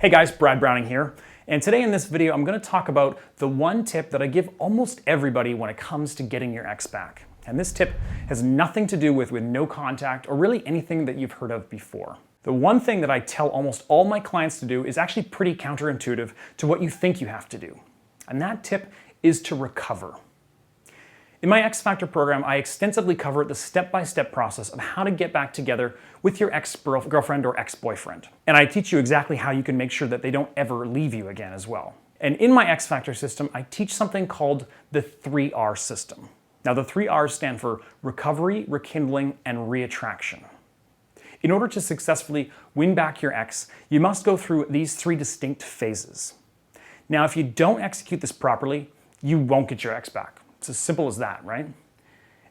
Hey guys, Brad Browning here, and today in this video I'm going to talk about the one tip that I give almost everybody when it comes to getting your ex back. And this tip has nothing to do with no contact or really anything that you've heard of before. The one thing that I tell almost all my clients to do is actually pretty counterintuitive to what you think you have to do. And that tip is to recover. In my X Factor program, I extensively cover the step-by-step process of how to get back together with your ex-girlfriend or ex-boyfriend. And I teach you exactly how you can make sure that they don't ever leave you again as well. And in my X Factor system, I teach something called the 3R system. Now, the 3 R's stand for recovery, rekindling, and reattraction. In order to successfully win back your ex, you must go through these 3 distinct phases. Now, if you don't execute this properly, you won't get your ex back. It's as simple as that, right?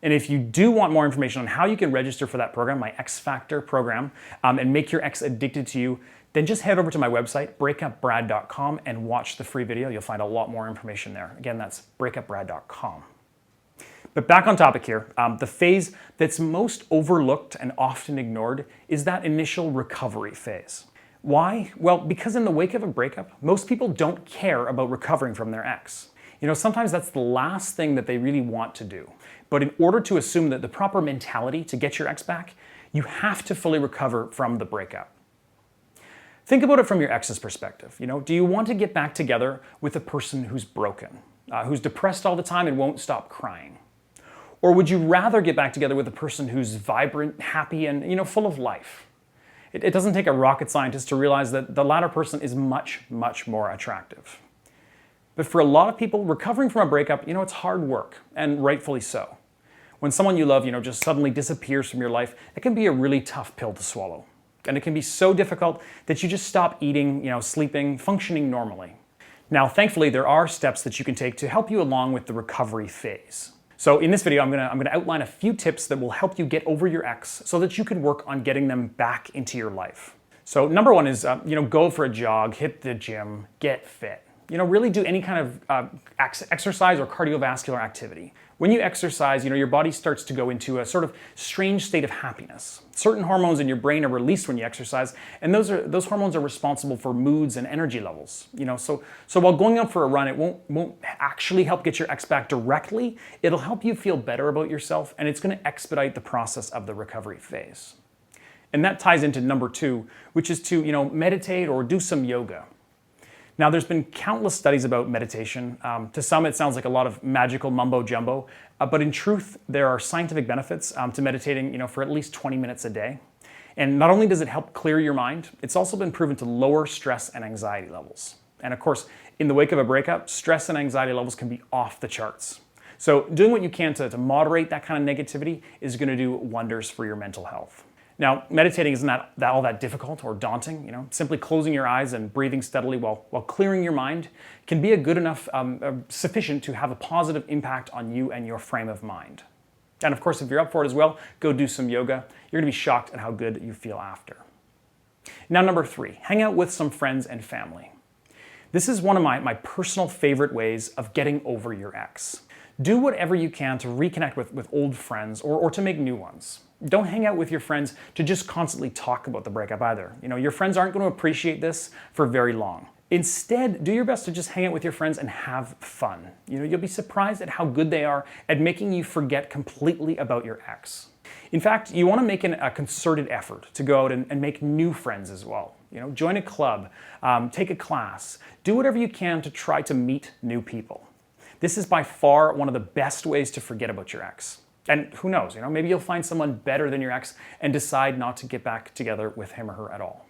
And if you do want more information on how you can register for that program, my X Factor program, and make your ex addicted to you, then just head over to my website, breakupbrad.com, and watch the free video. You'll find a lot more information there. Again, that's breakupbrad.com. But back on topic here, the phase that's most overlooked and often ignored is that initial recovery phase. Why? Well, because in the wake of a breakup, most people don't care about recovering from their ex. You know, sometimes that's the last thing that they really want to do. But in order to assume that the proper mentality to get your ex back, you have to fully recover from the breakup. Think about it from your ex's perspective. You know, do you want to get back together with a person who's broken, who's depressed all the time and won't stop crying? Or would you rather get back together with a person who's vibrant, happy, and, you know, full of life? It doesn't take a rocket scientist to realize that the latter person is much, much more attractive. But for a lot of people, recovering from a breakup, you know, it's hard work, and rightfully so. When someone you love, you know, just suddenly disappears from your life, it can be a really tough pill to swallow. And it can be so difficult that you just stop eating, you know, sleeping, functioning normally. Now, thankfully, there are steps that you can take to help you along with the recovery phase. So in this video, I'm gonna outline a few tips that will help you get over your ex so that you can work on getting them back into your life. So number one is, you know, go for a jog, hit the gym, get fit. You know, really do any kind of exercise or cardiovascular activity. When you exercise, you know, your body starts to go into a sort of strange state of happiness. Certain hormones in your brain are released when you exercise, and those hormones are responsible for moods and energy levels. You know, so while going out for a run, it won't actually help get your ex back directly. It'll help you feel better about yourself, and it's going to expedite the process of the recovery phase. And that ties into number 2, which is to, you know, meditate or do some yoga. Now, there's been countless studies about meditation. To some, it sounds like a lot of magical mumbo jumbo, but in truth, there are scientific benefits to meditating, you know, for at least 20 minutes a day. And not only does it help clear your mind, it's also been proven to lower stress and anxiety levels. And of course, in the wake of a breakup, stress and anxiety levels can be off the charts. So doing what you can to moderate that kind of negativity is going to do wonders for your mental health. Now, meditating isn't all that difficult or daunting. You know, simply closing your eyes and breathing steadily while clearing your mind can be a good enough, sufficient to have a positive impact on you and your frame of mind. And of course, if you're up for it as well, go do some yoga. You're gonna be shocked at how good you feel after. Now, number 3, hang out with some friends and family. This is one of my personal favorite ways of getting over your ex. Do whatever you can to reconnect with old friends or to make new ones. Don't hang out with your friends to just constantly talk about the breakup either. You know, your friends aren't going to appreciate this for very long. Instead, do your best to just hang out with your friends and have fun. You know, you'll be surprised at how good they are at making you forget completely about your ex. In fact, you want to make a concerted effort to go out and make new friends as well. You know, join a club, take a class, do whatever you can to try to meet new people. This is by far one of the best ways to forget about your ex. And who knows, you know, maybe you'll find someone better than your ex and decide not to get back together with him or her at all.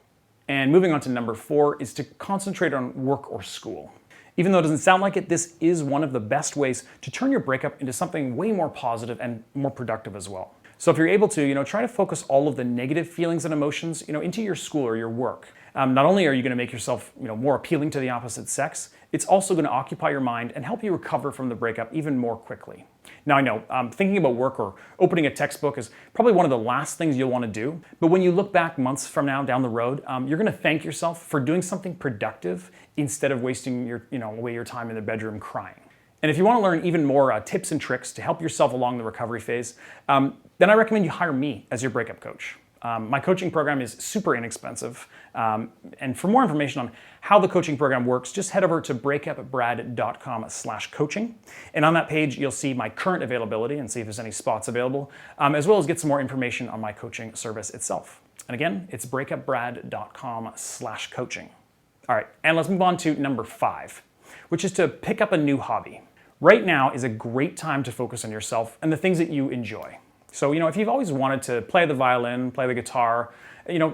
And moving on to number 4 is to concentrate on work or school. Even though it doesn't sound like it, this is one of the best ways to turn your breakup into something way more positive and more productive as well. So if you're able to, you know, try to focus all of the negative feelings and emotions, you know, into your school or your work. Not only are you going to make yourself, you know, more appealing to the opposite sex, it's also going to occupy your mind and help you recover from the breakup even more quickly. Now, I know thinking about work or opening a textbook is probably one of the last things you'll want to do, but when you look back months from now down the road, you're going to thank yourself for doing something productive instead of wasting away your time in the bedroom crying. And if you want to learn even more tips and tricks to help yourself along the recovery phase, then I recommend you hire me as your breakup coach. My coaching program is super inexpensive. And for more information on how the coaching program works, just head over to breakupbrad.com/coaching. And on that page, you'll see my current availability and see if there's any spots available, as well as get some more information on my coaching service itself. And again, it's breakupbrad.com/coaching. All right, and let's move on to number 5, which is to pick up a new hobby. Right now is a great time to focus on yourself and the things that you enjoy. So, if you've always wanted to play the violin, play the guitar,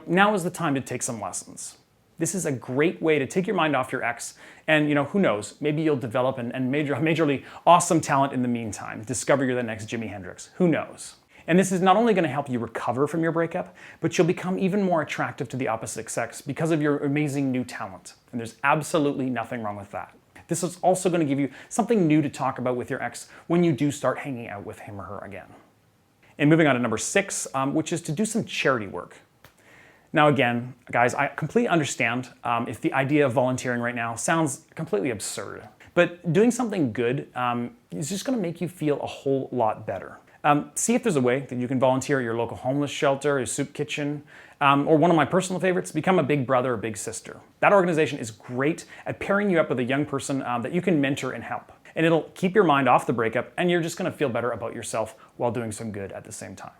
now is the time to take some lessons. This is a great way to take your mind off your ex, and who knows, maybe you'll develop a majorly awesome talent in the meantime. Discover you're the next Jimi Hendrix. Who knows? And this is not only going to help you recover from your breakup, but you'll become even more attractive to the opposite sex because of your amazing new talent. And there's absolutely nothing wrong with that. This is also going to give you something new to talk about with your ex when you do start hanging out with him or her again. And moving on to number 6, which is to do some charity work. Now again, guys, I completely understand if the idea of volunteering right now sounds completely absurd. But doing something good is just going to make you feel a whole lot better. See if there's a way that you can volunteer at your local homeless shelter, your soup kitchen, or one of my personal favorites, become a big brother or big sister. That organization is great at pairing you up with a young person that you can mentor and help. And it'll keep your mind off the breakup, and you're just going to feel better about yourself while doing some good at the same time.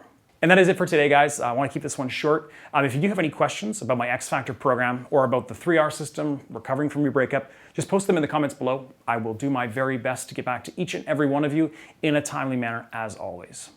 And that is it for today, guys. I want to keep this one short. If you do have any questions about my X Factor program or about the 3R system, recovering from your breakup, just post them in the comments below. I will do my very best to get back to each and every one of you in a timely manner, as always.